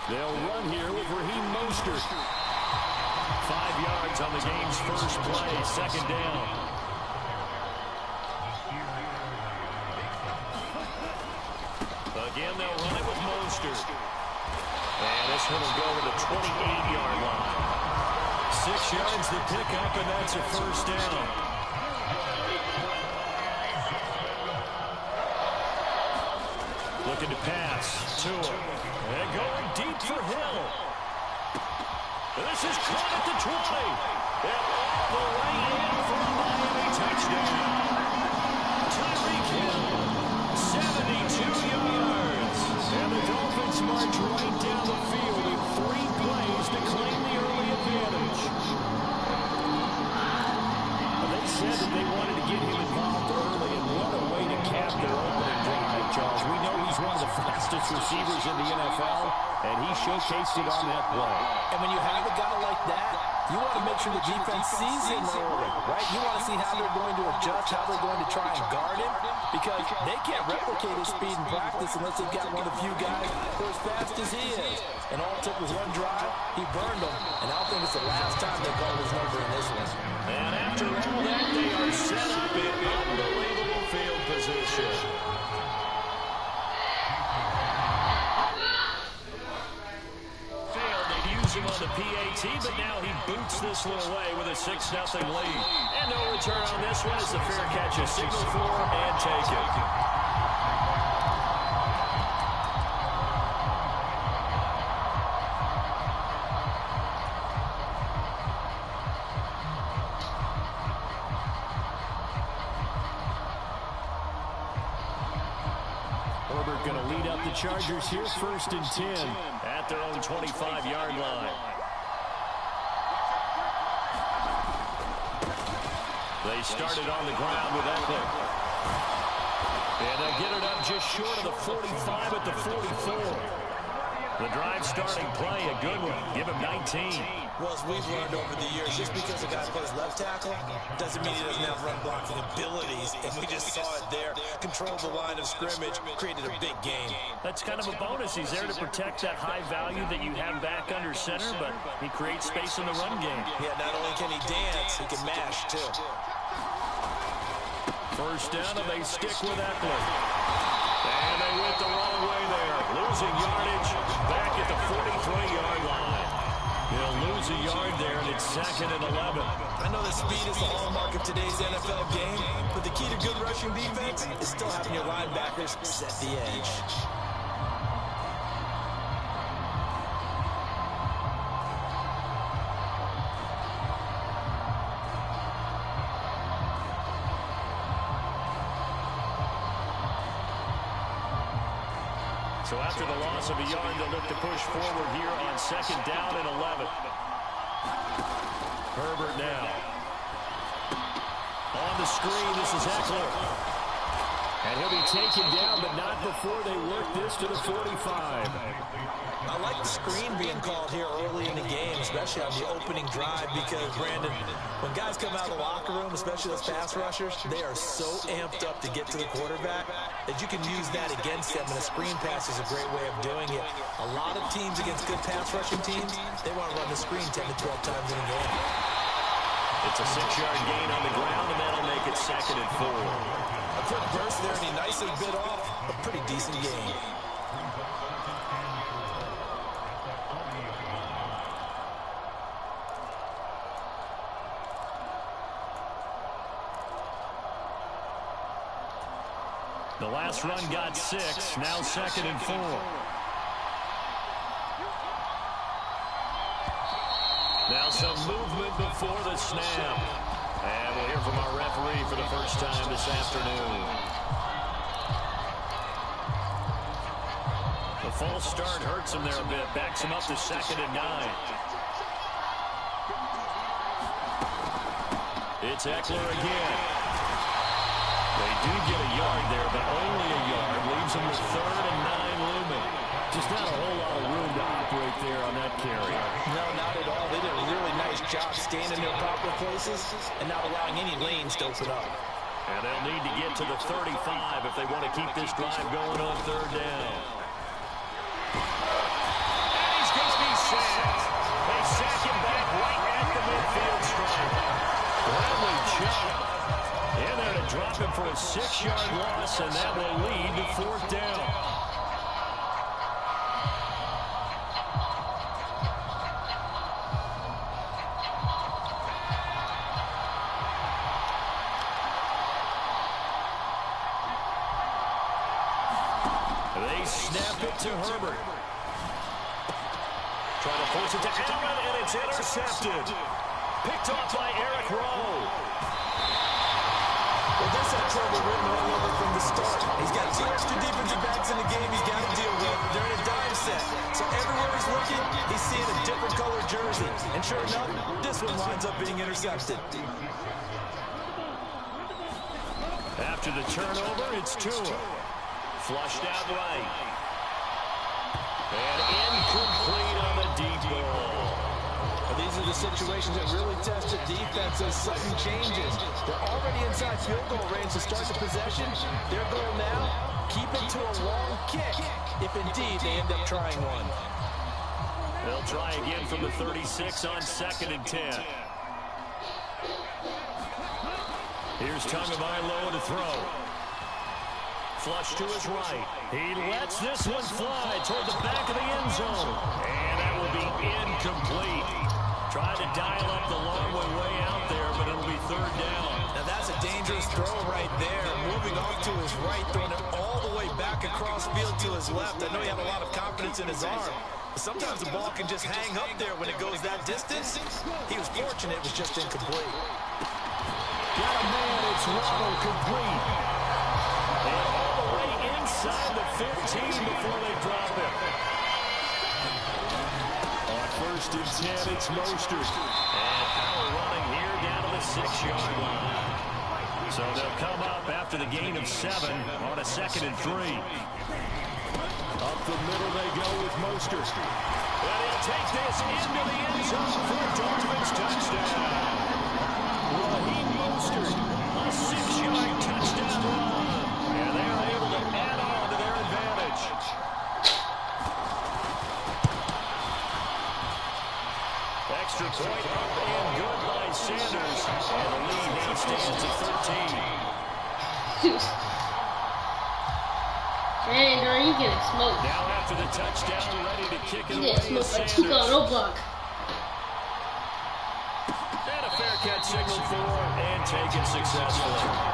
They'll run here with Raheem Mostert. 5 yards on the game's first play, second down. Again, they'll run it with Mostert. And this one will go to the 28-yard line. 6 yards to pick up, and that's a first down. Looking to pass. Tua. And going deep for Hill. This is caught at the 20. And all the way in for a Miami touchdown. Tyreek Hill, 72 yards. And the Dolphins march right down the field in 3 plays to claim the early advantage. They said that they wanted to get him involved early, and what a way to cap their opening drive, Charles. We know he's one of the fastest receivers in the NFL, and he showcased it on that play. And when you have a guy like that, you want to make sure the defense sees him early, right? You want to see how they're going to adjust, how they're going to try and guard him, because they can't replicate his speed in practice unless they've got one of the few guys who are as fast as he is. And all it took was one drive, he burned them, and I don't think it's the last time they called his number in this one. And after all that, they are set up in unbelievable field position. Him on the PAT, but now he boots this one away with a 6-0 lead. And no return on this one as the fair catch is signaled for and taken. Herbert going to lead up the Chargers here, 1st and 10 at their own 25-yard line. They started on the ground with Eckler. And they'll get it up just short of the 45 at the 44. The drive starting play, a good one. Give him 19. Well, as we've learned over the years, just because a guy plays left tackle doesn't mean he doesn't have run blocking abilities. And we just saw it there. Controlled the line of scrimmage, created a big game. That's kind of a bonus. He's there to protect that high value that you have back under center, but he creates space in the run game. Yeah, not only can he dance, he can mash, too. First down, and they stick with Eckler. And they went the wrong way there. Losing yardage back at the 43-yard line. He'll lose a yard there, and it's 2nd and 11. I know that speed is the hallmark of today's NFL game, but the key to good rushing defense is still having your linebackers set the edge. So after the loss of a yard, they'll look to push forward here on 2nd down and 11. Herbert now. On the screen, this is Eckler. And he'll be taken down, but not before they work this to the 45. I like the screen being called here early in the game, especially on the opening drive, because, Brandon, when guys come out of the locker room, especially those pass rushers, they are so amped up to get to the quarterback that you can use that against them, and a screen pass is a great way of doing it. A lot of teams against good pass rushing teams, they want to run the screen 10 to 12 times in a game. It's a 6-yard gain on the ground, and that'll make it 2nd and 4. A quick burst there, and he nicely bit off a pretty decent game. The last run got 6, now 2nd and 4. Now some movement before the snap. And we'll hear from our referee for the first time this afternoon. The false start hurts him there a bit, backs him up to 2nd and 9. It's Eckler again. They do get a yard there, but only a yard. Leaves them with 3rd and 9 looming. Just not a whole lot of room to operate there on that carry. No, not at all. They did a really nice job staying in their proper places and not allowing any lanes to open up. And they'll need to get to the 35 if they want to keep this drive going on 3rd down. And he sacked. They sack him back right at the midfield stripe. Bradley Chubb in there to drop him for a 6-yard loss, and that will lead to 4th down. They snap it to Herbert. Trying to force it to Allen, and it's intercepted. Picked off by Eric Rowe. Well, this had trouble written all over from the start. He's got 2 extra defensive backs in the game he's got to deal with. They're in a dime set. So everywhere he's looking, he's seeing a different color jersey. And sure enough, this one winds up being intercepted. After the turnover, it's Tua. Flushed out right. And incomplete on the deep ball. Well, these are the situations that really test the defense as something changes. They're already inside field goal range to start the possession. Their goal now, keep it to a long kick, if indeed they end up trying one. They'll try again from the 36 on 2nd and 10. Here's Tagovailoa to throw. Flush to his right. He lets this one fly toward the back of the end zone. And that will be incomplete. Trying to dial up the long way out there, but it'll be 3rd down. Now that's a dangerous throw right there. Moving off to his right, throwing it all the way back across field to his left. I know he had a lot of confidence in his arm. But sometimes the ball can just hang up there when it goes that distance. He was fortunate it was just incomplete. Got a man, it's Waddle complete. And all the way inside the 15 before they drop it. On 1st and 10, it's Mostert. And power running here down to the 6-yard line. So they'll come up after the gain of 7 on a 2nd and 3. Up the middle they go with Mostert. And he'll take this into the end zone for a Dolphins touchdown. Raheem Mostert, a 6-yard touchdown run. And they're able to add on to their advantage. Extra point up and good by Sanders. And the lead now stands at 13. Man, girl, you getting smoked. Now after the touchdown, ready to kick it You away getting is smoked like Sanders. 2 on no block. And a fair catch signaled for and taken successfully.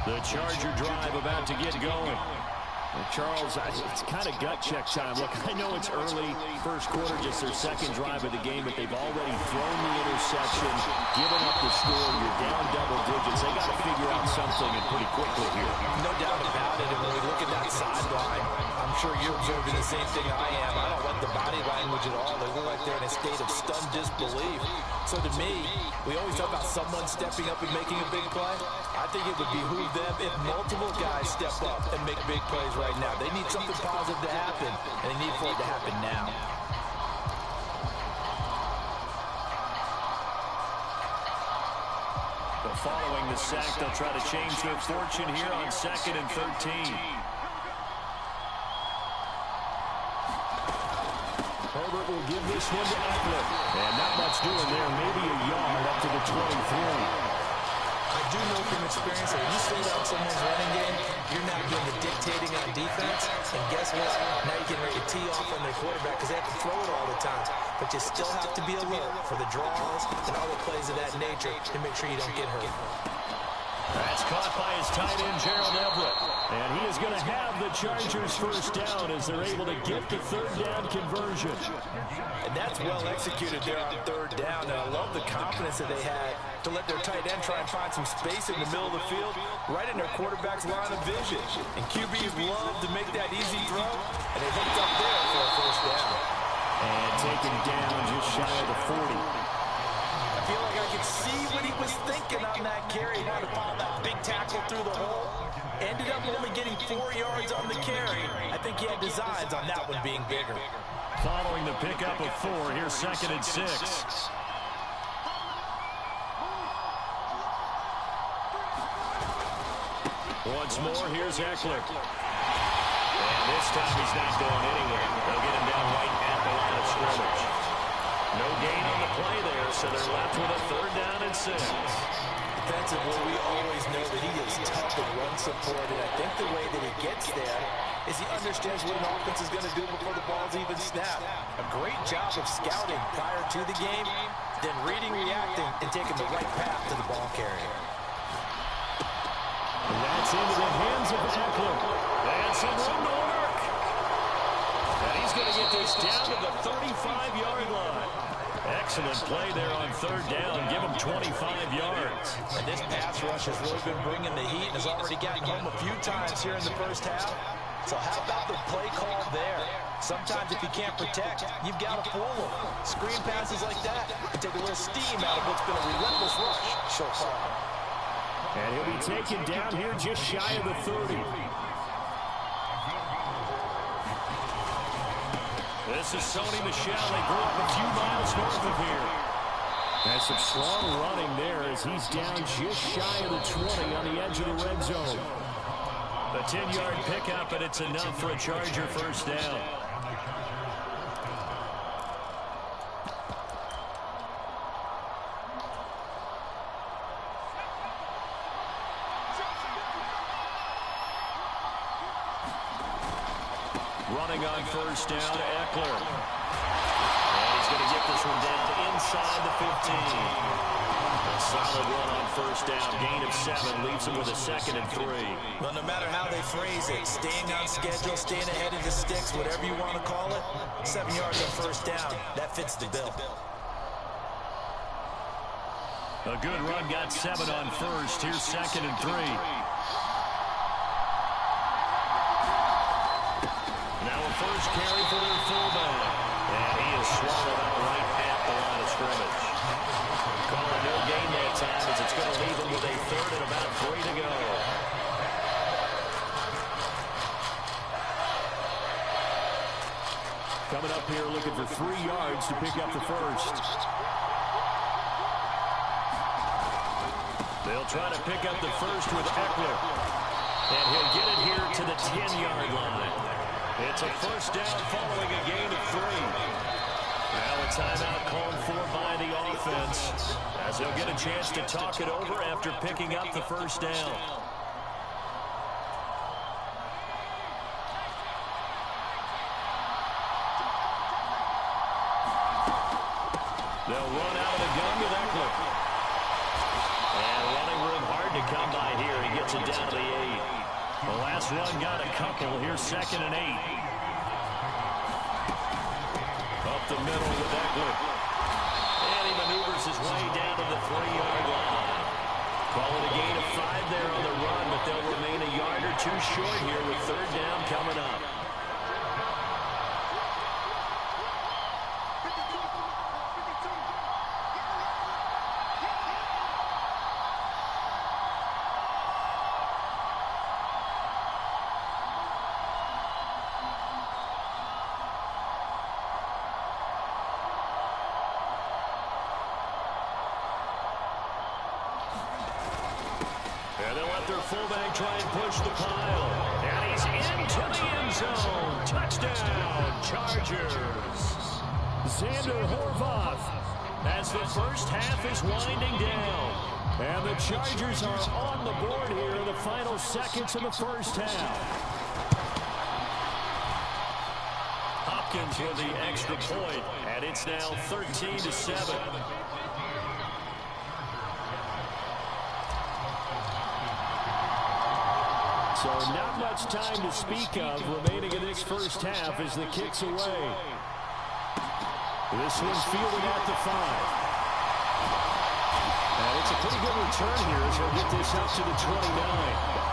The Charger drive about to get going. And Charles, it's kind of gut check time. Look, I know it's early, first quarter, just their 2nd drive of the game, but they've already thrown the interception, given up the score. You're down double digits. They got to figure out something and pretty quickly here. No doubt about it. And when we look at that sideline, I'm sure you're observing the same thing I am. I don't like the body language at all. They look like they're in a state of stunned disbelief. So to me, we always talk about someone stepping up and making a big play. I think it would behoove them if multiple guys step up and make big plays right now. They need something positive to happen, and they need for it to happen now. But following the sack, they'll try to change their fortune here on 2nd and 13. Herbert will give this one to Eckler. And not much doing there, maybe a yard up to the 23. I do know from experience that when you slow down someone's running game, you're not doing the dictating on defense. And guess what? Now you're getting ready to tee off on their quarterback because they have to throw it all the time. But you still have to be alert for the draws and other plays of that nature to make sure you don't get hurt. That's caught by his tight end, Gerald Everett. And he is going to have the Chargers first down as they're able to get the 3rd down conversion. And that's well executed there on 3rd down. And I love the confidence that they had to let their tight end try and find some space in the middle of the field, right in their quarterback's line of vision. And QBs love to make that easy throw, and they hooked up there for a 1st down. And taken down just shy of the 40. feel like I could see what he was thinking on that carry. He wanted to follow that big tackle through the hole. Ended up only getting 4 yards on the carry. I think he had designs on that one being bigger. Following the pickup of 4, here's 2nd and 6. Once more, here's Eckler. And this time he's not going anywhere. They'll get him down right at the line of scrimmage. No gain on the play there, so they're left with a 3rd down and 6. Defensively, we always know that he is tough and run support, and I think the way that he gets there is he understands what an offense is going to do before the ball's even snapped. A great job of scouting prior to the game, then reading, reacting, and taking the right path to the ball carrier. And that's into the hands of Eckler. And some room to work. And he's going to get this down to the 35-yard line. Excellent play there on 3rd down. Give him 25 yards. And this pass rush has really been bringing the heat and has already gotten home a few times here in the first half. So how about the play call there? Sometimes if you can't protect, you've got to fool them. Screen passes like that can take a little steam out of what's been a relentless rush so far. And he'll be taken down here just shy of the 30. This is Sony Michel. They grew up a few miles north of here. And some strong running there as he's down just shy of the 20 on the edge of the red zone. A 10-yard pickup, and it's enough for a Charger 1st down. Running on 1st down, Eckler. And he's going to get this one down inside the 15. A solid run on 1st down. Gain of 7 leaves him with a 2nd and 3. Well, no matter how they phrase it, staying on schedule, staying ahead of the sticks, whatever you want to call it, 7 yards on 1st down, that fits the bill. A good run, got 7 on 1st. Here's 2nd and 3. Now a 1st carry for their fullback. And he is swallowed out right at the line of scrimmage. Calling no gain that time as it's going to leave him with a 3rd and about 3 to go. Coming up here looking for 3 yards to pick up the 1st. They'll try to pick up the 1st with Eckler. And he'll get it here to the 10-yard line. It's a 1st down following a gain of 3. Now a timeout called for by the offense as they'll get a chance to talk it over after picking up the 1st down. They'll run out of the gun with Eckler. And running room hard to come by here. He gets it down to the 8. The last run got a couple. Here's 2nd and 8. Up the middle with Eckler. And he maneuvers his way down to the 3-yard line. Call it a gain of 5 there on the run, but they'll remain a yard or 2 short here with 3rd down coming up. And they'll let their fullback try and push the pile. And he's into the end zone. Touchdown, Chargers. Xander Horvath as the first half is winding down. And the Chargers are on the board here in the final seconds of the first half. Hopkins with the extra point, and it's now 13-7. So not much time to speak of remaining in this first half as the kick's away. This one's fielded at the 5. And it's a pretty good return here as he'll get this up to the 29.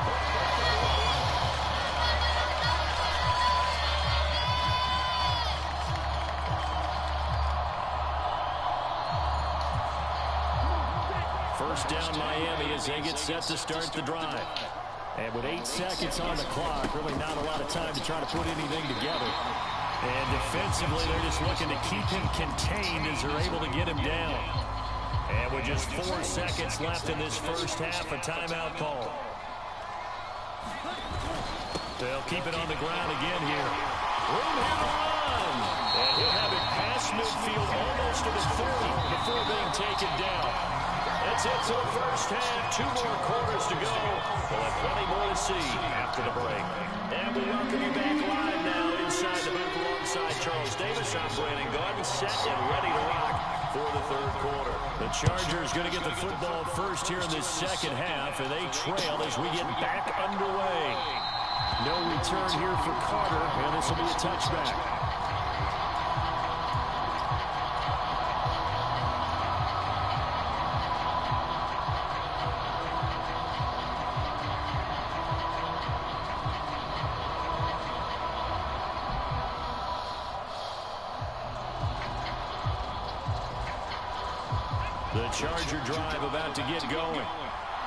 First down Miami as they get set to start the drive. And with 8 seconds on the clock, really not a lot of time to try to put anything together. And defensively, they're just looking to keep him contained as they're able to get him down. And with just 4 seconds left in this first half, a timeout call. They'll keep it on the ground again here. Room here to run. And he'll have it past midfield almost to the 30 before being taken down. That's it to the first half. 2 more quarters to go. We'll have plenty more to see after the break. And we welcome you back live now inside the booth alongside Charles Davis. I'm Brandon Garden, set and ready to rock for the third quarter. The Chargers going to get the football first here in this second half, and they trail as we get back underway. No return here for Carter, and this will be a touchback. The Charger drive about to get going.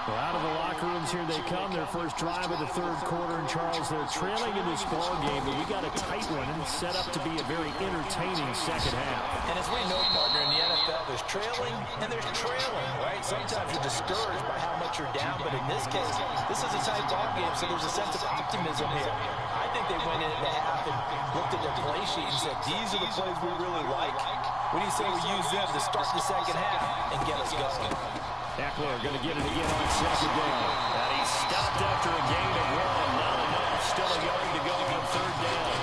Well, out of the locker rooms here they come. Their first drive of the third quarter. And, Charles, they're trailing in this ball game, but we got a tight one and set up to be a very entertaining second half. And as we know, partner, in the NFL, there's trailing and there's trailing, right? Sometimes you're discouraged by how much you're down, but in this case, this is a tight ball game, so there's a sense of optimism here. I think they went into half and looked at their play sheet and said, these are the plays we really like. What do you say we use them to start the second half and get us going? Eckler going to get it again on second down. And he stopped after a gain of 1. Not enough. Still a yard to go on third down.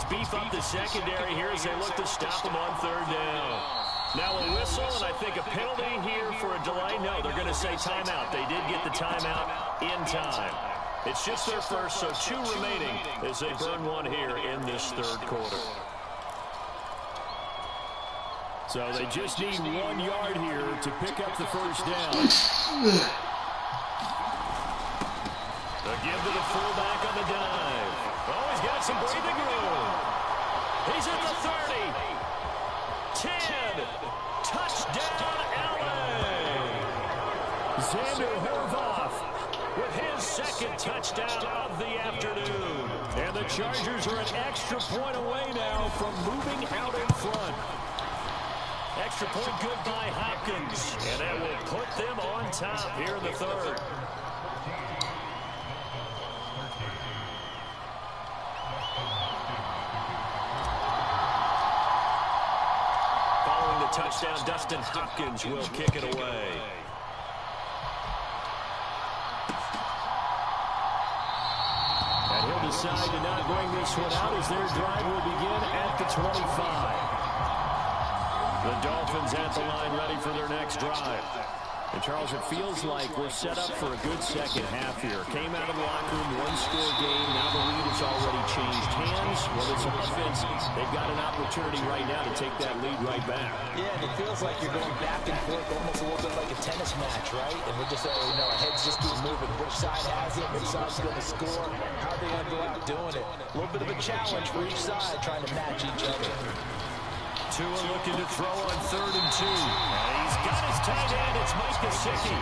Beef up the secondary here as they look to stop them on third down. Now a whistle and I think a penalty here for a delay. No, they're going to say timeout. They did get the timeout in time. It's just their first, so 2 remaining as they burn 1 here in this third quarter. So they just need 1 yard here to pick up the first down. They'll give to the fullback on the dive. Oh, he's got some breathing room. He's at the 30. 10. Touchdown, LA. Xander Horvath with his second touchdown of the afternoon. And the Chargers are an extra point away now from moving out in front. Extra point good by Hopkins. And that will put them on top here in the third. Touchdown, Dustin Hopkins will kick it away. And he'll decide to not bring this one out as their drive will begin at the 25. The Dolphins at the line ready for their next drive. And, Charles, it feels like we're set up for a good second half here. Came out of the locker room, 1-score game. Now the lead has already changed hands. Well, it's offense. They've got an opportunity right now to take that lead right back. Yeah, and it feels like you're going back and forth, almost a little bit like a tennis match, right? And we're just, our heads just keep moving. Which side has it? Which side's going to score? How are they going to go out doing it? A little bit of a challenge for each side, trying to match each other. Tua looking to throw on 3rd and 2. And he's got his tight end. It's Mike Gesicki.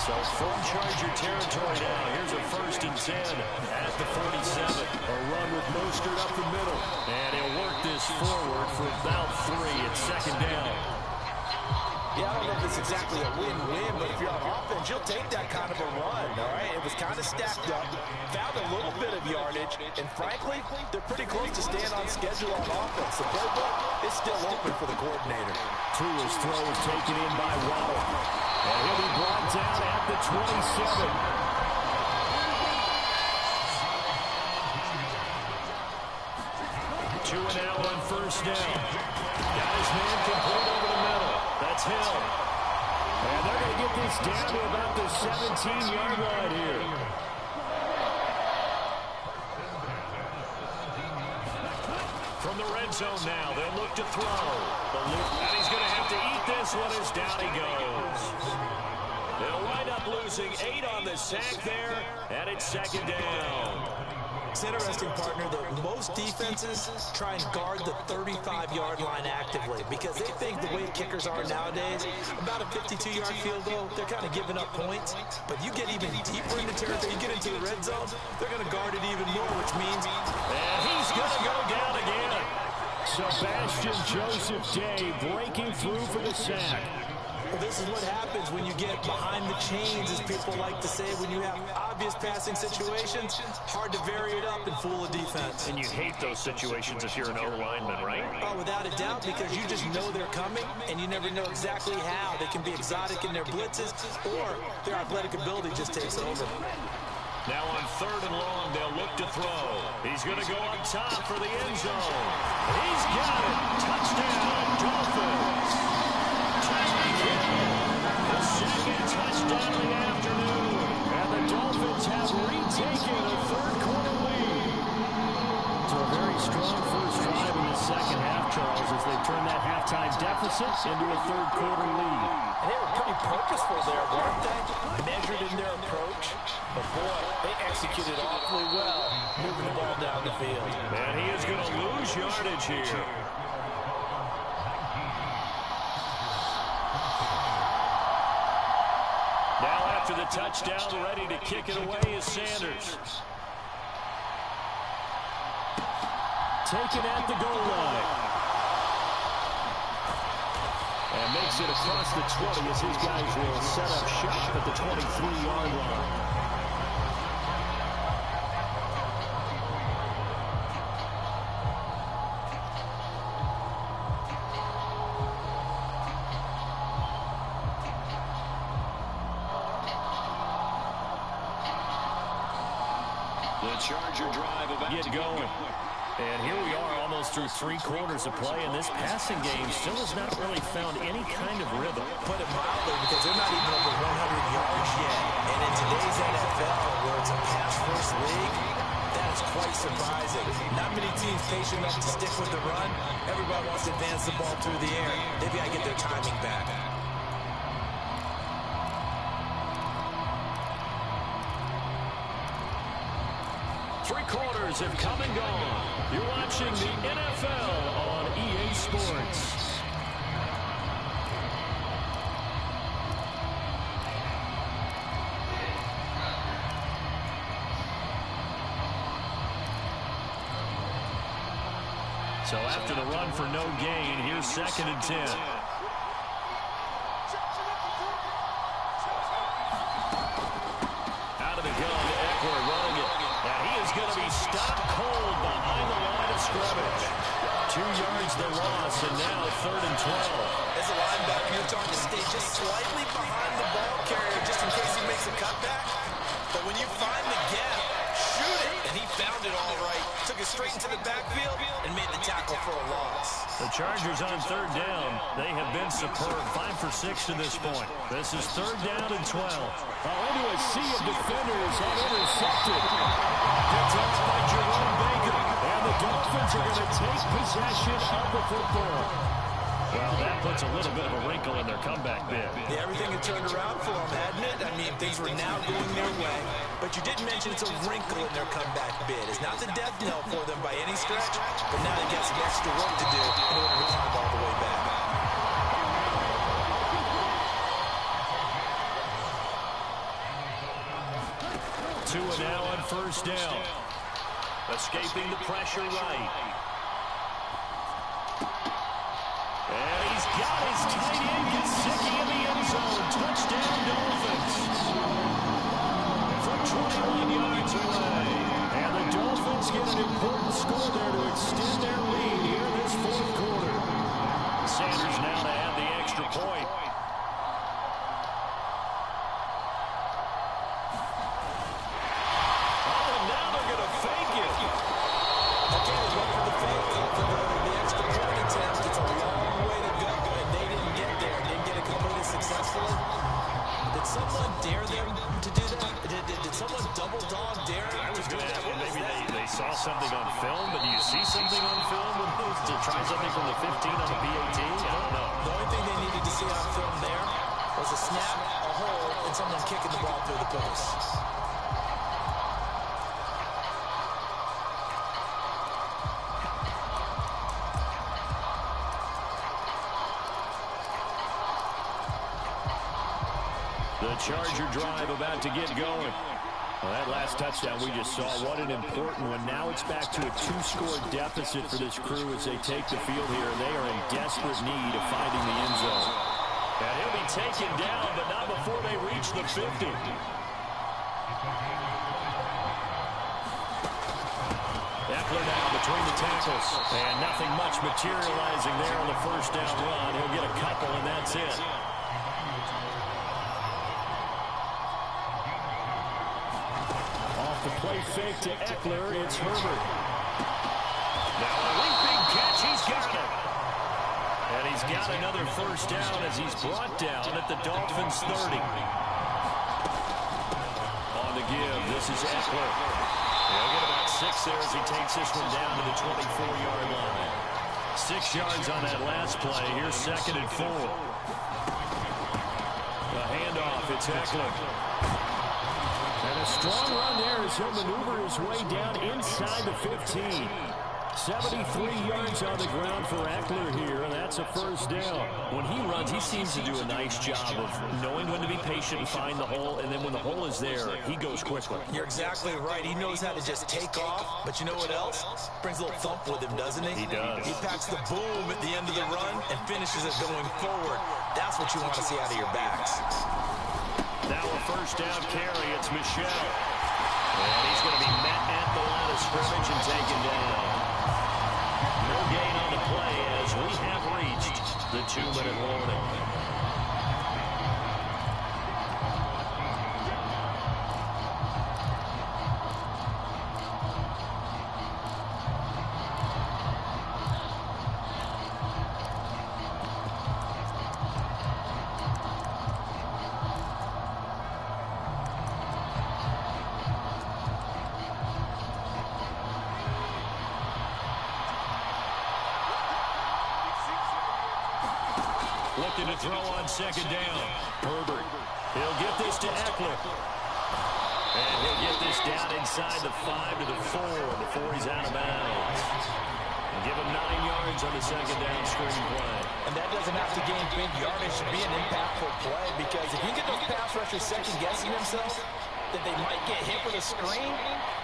So from Charger territory now. Here's a 1st and 10 at the 47. A run with Mostert up the middle. And he'll work this forward for about 3 at 2nd down. Yeah, I don't know if it's exactly a win-win, but if you're on offense, you'll take that kind of a run, all right? It was kind of stacked up, found a little bit of yardage, and frankly, they're pretty close to staying on schedule on offense. The playbook is still open for the coordinator. Tua's throw is taken in by Waddle, and he'll be brought down at the 27. 2 and out on first down. Got his man complete over the middle. That's Hill. And they're going to get this down to about the 17-yard line here. From the red zone now, they'll look to throw. And he's going to have to eat this one as down he goes. They'll wind up losing 8 on the sack there, and it's second down. It's interesting, partner, that most defenses try and guard the 35-yard line actively because they think the way kickers are nowadays, about a 52-yard field goal, they're kind of giving up points. But you get even deeper into territory, you get into the red zone, they're going to guard it even more, which means... And he's going to go down again. Sebastian Joseph Day breaking through for the sack. Well, this is what happens when you get behind the chains, as people like to say. When you have obvious passing situations, hard to vary it up and fool a defense. And you hate those situations if you're an O-lineman, right? Oh, without a doubt, because you just know they're coming, and you never know exactly how. They can be exotic in their blitzes, or their athletic ability just takes over. Now on 3rd and long, they'll look to throw. He's going to go up top for the end zone. He's got it. Touchdown, Dolphins. The second touchdown of the afternoon. And the Dolphins have retaken a 3rd-quarter lead. So a very strong first drive in the second half, Charles, as they turn that halftime deficit into a 3rd-quarter lead. And they were pretty purposeful there, weren't they? Measured in their approach. But, boy, they executed awfully well, moving the ball down the field. And he is going to lose yardage here. Now after the touchdown, ready to kick it away is Sanders. Taken at the goal line. And makes it across the 20 as his guys will set up shop at the 23-yard line. Charger drive about to get going. And here we are almost through 3 quarters of play, and this passing game still has not really found any kind of rhythm. Put it mildly, because they're not even over 100 yards yet. And in today's NFL, where it's a pass-first league, that is quite surprising. Not many teams patient enough to stick with the run. Everybody wants to advance the ball through the air. They've got to get their timing back. Quarters have come and gone. You're watching the NFL on EA Sports. So after the run for no gain, here's 2nd and 10. Out of the gun, Eckler running it. And he is going to be stopped cold behind the line of scrimmage. 2 yards the loss, and now 3rd and 12. As a linebacker, you're trying to stay just slightly behind the ball carrier just in case he makes a cutback. But when you find the gap, shoot it. And he found it all right. Took it straight into the backfield and made the tackle for a loss. The Chargers on 3rd down. They have been superb. 5 for 6 to this point. This is 3rd down and 12. Into a sea of defenders and intercepted. Gets out by Jerome Baker. And the Dolphins are going to take possession of the football. Well, that puts a little bit of a wrinkle in their comeback bid. Yeah, everything had turned around for them, hadn't it? I mean, things were now going their way. But you did mention it's a wrinkle in their comeback bid. It's not the death knell for them by any stretch, but now they've got some extra work to do in order to climb all the way back. Two and now on 1st down. Escaping the pressure right. And he's got his tight end Gesicki in the end zone. Touchdown, Dolphins. From 21 yards away. And the Dolphins get an important score there to extend their lead here in this 4th quarter. Sanders now to add the extra point. Oh, now they're going to fake it. Okay, they went for the faithful for the extra point attempt. It's a long way to go, and they didn't get there. Didn't get it completed successfully. Did someone dare them to do that? Did someone double dog dare them? I was going to ask you, maybe they saw something on film, but do you see something on film to try something from the 15 on the PAT? I don't know. The only thing they needed to see on film there was a snap, a hole, and someone kicking the ball through the post. The Charger drive about to get going. Well, that last touchdown we just saw, what an important one. Now it's back to a 2-score deficit for this crew as they take the field here, and they are in desperate need of finding the end zone. And he'll be taken down, but not before they reach the 50. Eckler now between the tackles, and nothing much materializing there on the first down run. He'll get a couple, and that's it. The play fake to Eckler, it's Herbert. Now a leaping catch, he's got it. And he's got another first down as he's brought down at the Dolphins' 30. On the give, this is Eckler. He'll get about 6 there as he takes this one down to the 24-yard line. 6 yards on that last play. Here's 2nd and 4. The handoff, it's Eckler. And a strong run there as he'll maneuver his way down inside the 15. 73 yards on the ground for Eckler here, and that's a first down. When he runs, he seems to do a nice job of knowing when to be patient and find the hole, and then when the hole is there, he goes quickly. You're exactly right. He knows how to just take off, but you know what else? Brings a little thump with him, doesn't he? He does. He packs the boom at the end of the run and finishes it going forward. That's what you want to see out of your backs. Now a first down carry, it's Michel. And he's going to be met at the line of scrimmage and taken down. No gain on the play as we have reached the 2-minute warning. Looking to throw on 2nd down. Herbert. He'll get this to Eckler. And he'll get this down inside the 5 to the 4 before he's out of bounds. And give him 9 yards on the 2nd down screen play. And that doesn't have to gain big yardage to be an impactful play, because if you get those pass rushers second-guessing themselves that they might get hit with a screen,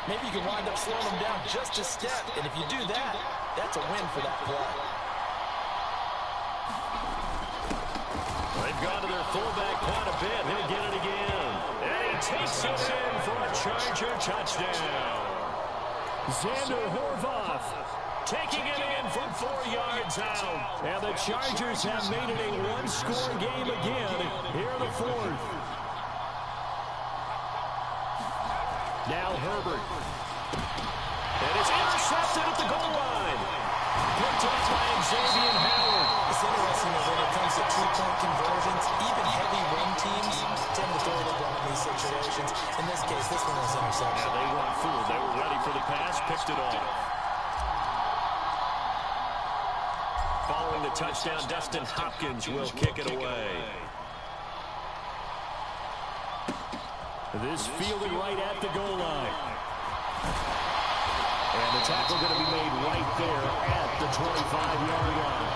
maybe you can wind up slowing them down just a step. And if you do that, that's a win for that play. They've gone to their fullback quite a bit. He'll get it again. And he takes it in for a Charger touchdown. Xander Horvath taking it in from 4 yards out. And the Chargers have made it a 1-score game again here in the 4th. Now Herbert. And it's intercepted at the goal line. Picked up by Xavier Howard. It's interesting that when it comes to 2-point conversions, even heavy run teams tend to throw the ball in these situations. In this case, this one was intercepted. Yeah, they weren't fooled. They were ready for the pass, picked it off. Following the touchdown, Dustin Hopkins will kick it away. This fielded right at the goal line. And the tackle going to be made right there at the 25-yard line.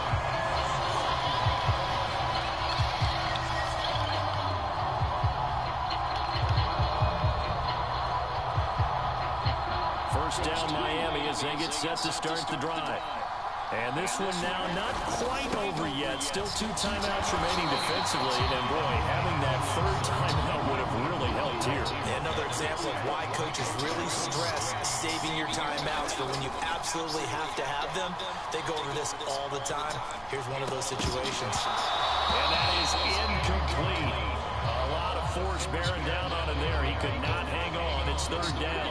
First down Miami as they get set to start the drive. And this one now not quite over yet. Still 2 timeouts remaining defensively. And boy, having that 3rd timeout would have really helped here. Yeah, another example of why coaches really stress saving your timeouts for when you absolutely have to have them. They go over this all the time. Here's one of those situations. And that is incomplete. A lot of force bearing down on him there. He could not hang on. It's third down.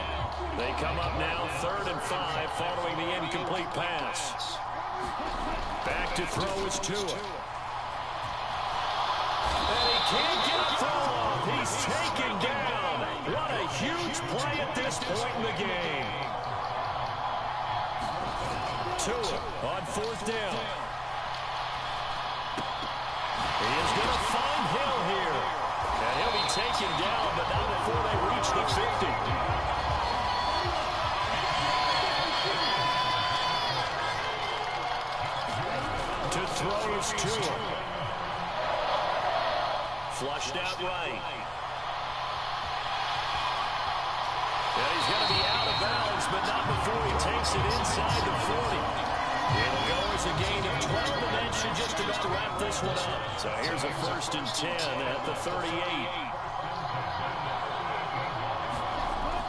They come up now 3rd and 5 following the incomplete pass. Back to throw is Tua. And he can't get a throw off. He's taken down. What a huge play at this point in the game. Tua on 4th down. He is going to find Hill here. And he'll be taken down, but not before they reach the 50. To throw is Tua. Flushed out right. And he's going to be out of bounds, but not before he takes it inside the 40. It'll go as a gain of 12, and that should just about wrap this one up. So here's a 1st and 10 at the 38.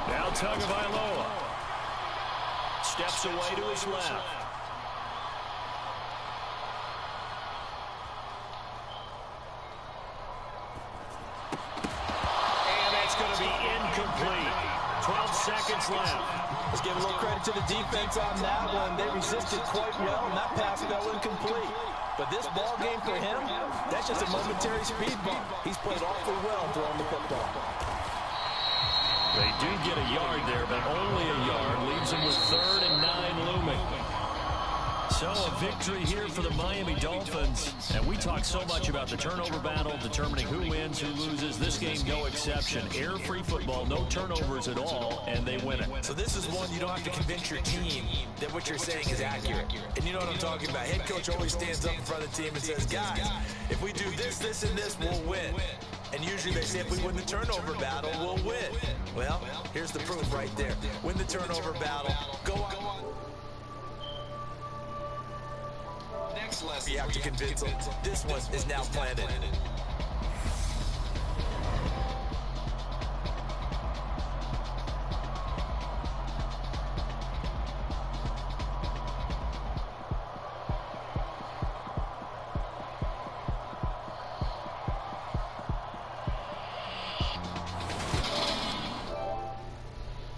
Now Tagovailoa steps away to his left. And that's going to be incomplete. 12 seconds left. Let's give a little credit to the defense on that one. They resisted quite well, and that pass fell incomplete. But this ball game for him, that's just a momentary speed bump. He's played awfully well throwing the football. They do get a yard there, but only a yard. Leaves them with 3rd and 9 looming. So a victory here for the Miami Dolphins. And we talk so much about the turnover battle, determining who wins, who loses. This game, no exception. Air-free football, no turnovers at all, and they win it. So this is one you don't have to convince your team that what you're saying is accurate. And you know what I'm talking about. Head coach always stands up in front of the team and says, guys, if we do this, this, and this, we'll win. And usually they say if we win the turnover battle, we'll win. Well, here's the proof right there. Win the turnover battle. Go on. You have to convince them. This one is now planted.